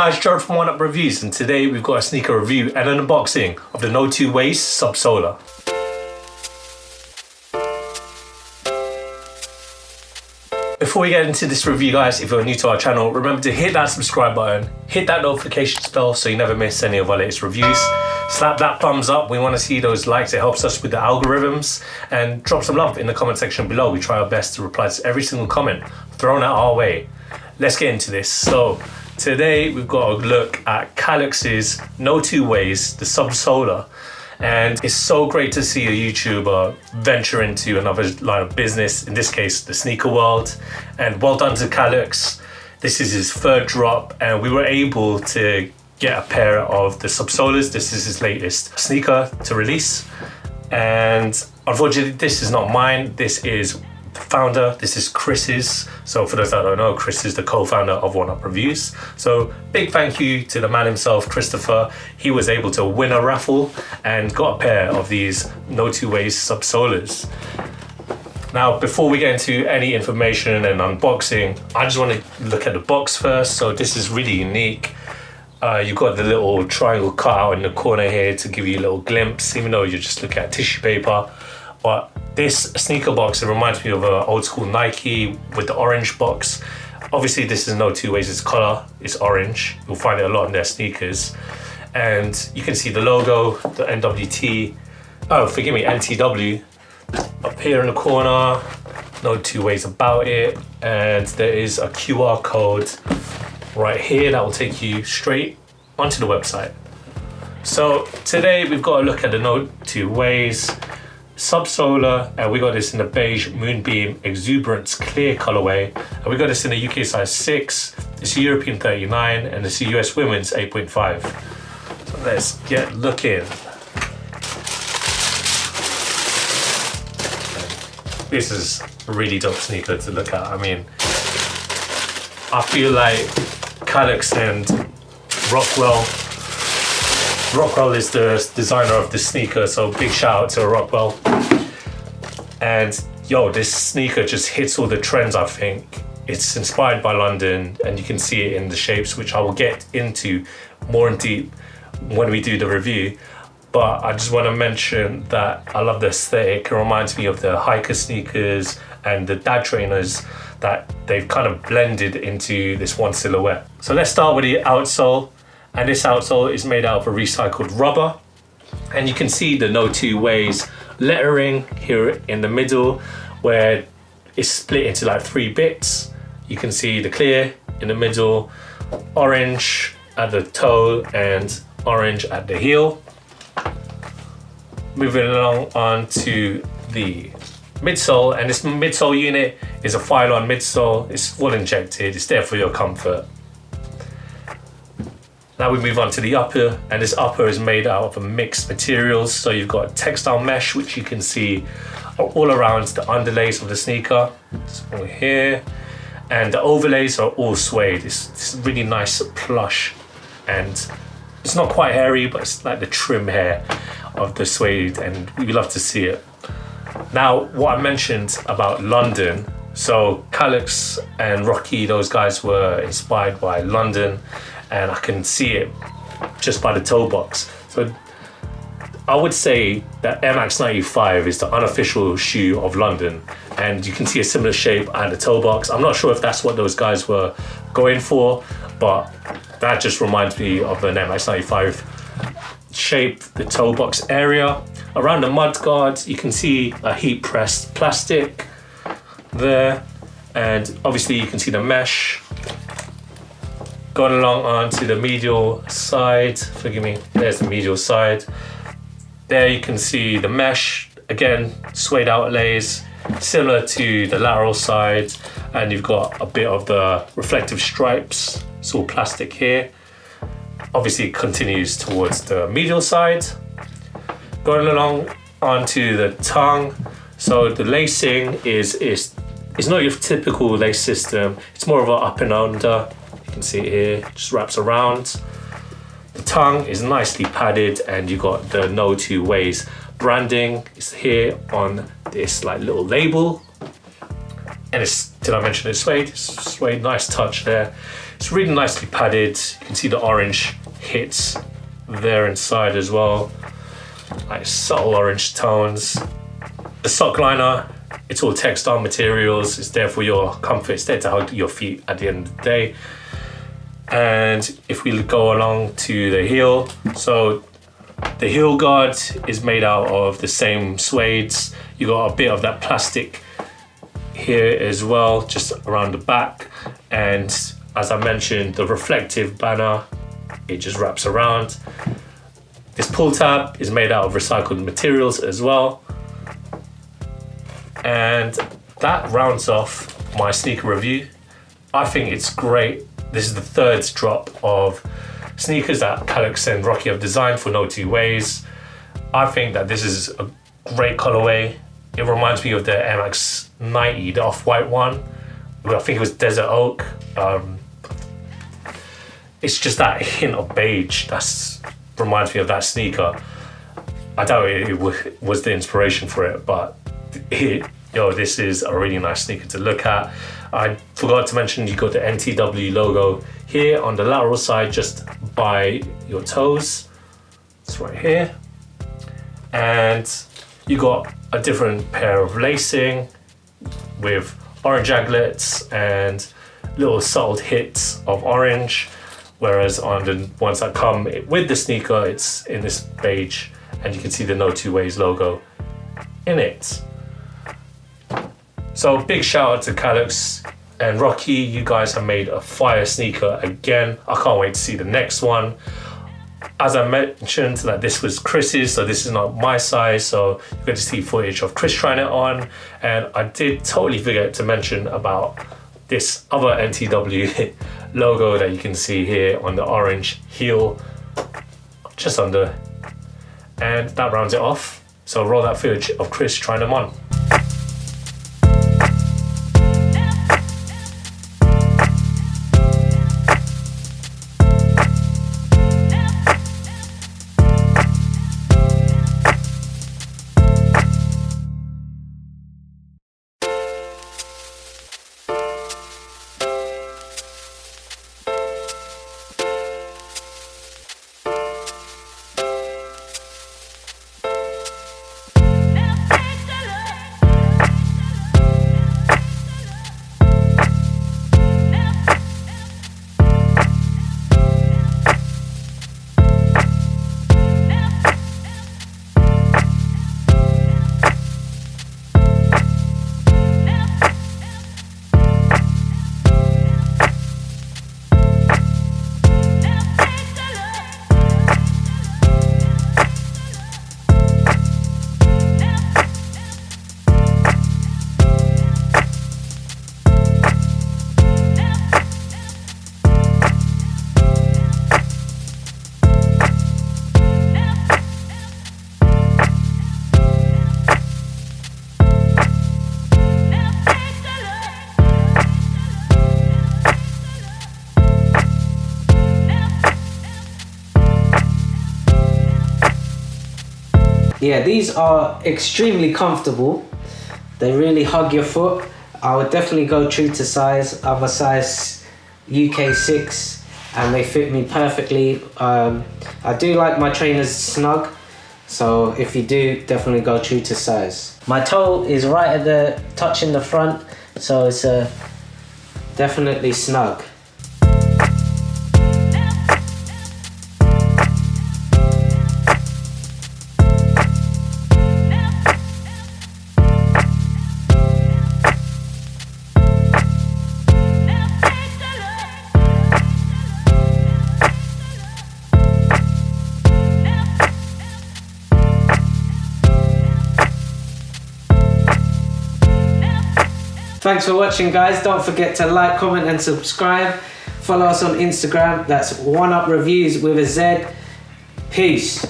guys, Gerald from Oneupreviewz, and today we've got a sneaker review and an unboxing of the NOTWOWAYS SUBSOLAR. Before we get into this review, guys, if you're new to our channel, remember to hit that subscribe button, hit that notification bell so you never miss any of our latest reviews. Slap that thumbs up, we want to see those likes, it helps us with the algorithms, and drop some love in the comment section below. We try our best to reply to every single comment thrown at our way. Let's get into this. So today we've got a look at Calyx's NOTWOWAYS, the SUBSOLAR. And it's so great to see a YouTuber venture into another line of business, in this case, the sneaker world. And well done to Calyx. This is his third drop, and we were able to get a pair of the SUBSOLARs. This is his latest sneaker to release. And unfortunately, this is not mine. This is the founder, this is Chris's. So for those that don't know, Chris is the co-founder of Oneupreviewz. So big thank you to the man himself, Christopher. He was able to win a raffle and got a pair of these NOTWOWAYS SUBSOLARs. Now, before we get into any information and unboxing, I just want to look at the box first. So this is really unique. You've got the little triangle cut out in the corner here to give you a little glimpse, even though you're just looking at tissue paper. But this sneaker box, it reminds me of an old school Nike with the orange box. Obviously, this is NOTWOWAYS' color, it's orange. You'll find it a lot in their sneakers. And you can see the logo, the NTW up here in the corner. No two ways about it. And there is a QR code right here that will take you straight onto the website. So today we've got a look at the NOTWOWAYS SUBSOLAR, and we got this in the beige moonbeam exuberance clear colorway, and we got this in the UK size 6. It's a European 39 and it's a US women's 8.5. So let's get looking. This is a really dope sneaker to look at. I mean, I feel like Calyx and Rockwell is the designer of this sneaker, so big shout out to Rockwell. And yo, this sneaker just hits all the trends, I think. It's inspired by London, and you can see it in the shapes, which I will get into more in deep when we do the review. But I just want to mention that I love the aesthetic. It reminds me of the hiker sneakers and the dad trainers that they've kind of blended into this one silhouette. So let's start with the outsole. And this outsole is made out of a recycled rubber. And you can see the NOTWOWAYS lettering here in the middle, where it's split into like 3 bits. You can see the clear in the middle, orange at the toe and orange at the heel. Moving along on to the midsole, and this midsole unit is a Phylon midsole. It's full injected, it's there for your comfort. Now we move on to the upper, and this upper is made out of a mixed materials. So you've got textile mesh, which you can see all around the underlays of the sneaker. It's all here. And the overlays are all suede. It's really nice plush, and it's not quite hairy, but it's like the trim hair of the suede, and we love to see it. Now, what I mentioned about London, so Calyx and Rocky, those guys were inspired by London, and I can see it just by the toe box. So I would say that Air Max 95 is the unofficial shoe of London, and you can see a similar shape at the toe box. I'm not sure if that's what those guys were going for, but that just reminds me of an Air Max 95 shape, the toe box area. Around the mud guard, you can see a heat pressed plastic there, and obviously you can see the mesh. Going along onto the medial side, forgive me, there's the medial side. There you can see the mesh, again, suede outlays, similar to the lateral side, and you've got a bit of the reflective stripes. It's all plastic here. Obviously it continues towards the medial side. Going along onto the tongue, so the lacing is not your typical lace system. It's more of an up and under. You can see it here, just wraps around. The tongue is nicely padded, and you got the NOTWOWAYS branding is here on this like little label, and it's Did I mention it's suede? It's suede, nice touch there. It's really nicely padded. You can see the orange hits there inside as well. Nice subtle orange tones. The sock liner, it's all textile materials. It's there for your comfort. It's there to hug your feet at the end of the day. And if we go along to the heel, so the heel guard is made out of the same suedes. You got a bit of that plastic here as well, just around the back. And as I mentioned, the reflective banner, it just wraps around. This pull tab is made out of recycled materials as well. And that rounds off my sneaker review. I think it's great. This is the third drop of sneakers that Calyx and Rocky have designed for NOTWOWAYS. I think that this is a great colorway. It reminds me of the Air Max 90, the off-white one. I think it was Desert Oak. It's just that hint of beige that reminds me of that sneaker. I doubt it was the inspiration for it, but this is a really nice sneaker to look at. I forgot to mention you got the NTW logo here on the lateral side, just by your toes. It's right here. And you got a different pair of lacing with orange aglets and little subtle hits of orange. Whereas on the ones that come with the sneaker, it's in this beige, and you can see the NOTWOWAYS logo in it. So big shout out to Calyx and Rocky. You guys have made a fire sneaker again. I can't wait to see the next one. As I mentioned, that this was Chris's, so this is not my size, so you're going to see footage of Chris trying it on. And I did totally forget to mention about this other NTW logo that you can see here on the orange heel, just under. And that rounds it off. So roll that footage of Chris trying them on. Yeah, these are extremely comfortable. They really hug your foot. I would definitely go true to size. I'm a size UK 6 and they fit me perfectly. I do like my trainers snug, so if you do, definitely go true to size. My toe is right at the touch in the front, so it's definitely snug. Thanks for watching, guys. Don't forget to like, comment and subscribe. Follow us on Instagram. That's Oneupreviewz with a Z. Peace.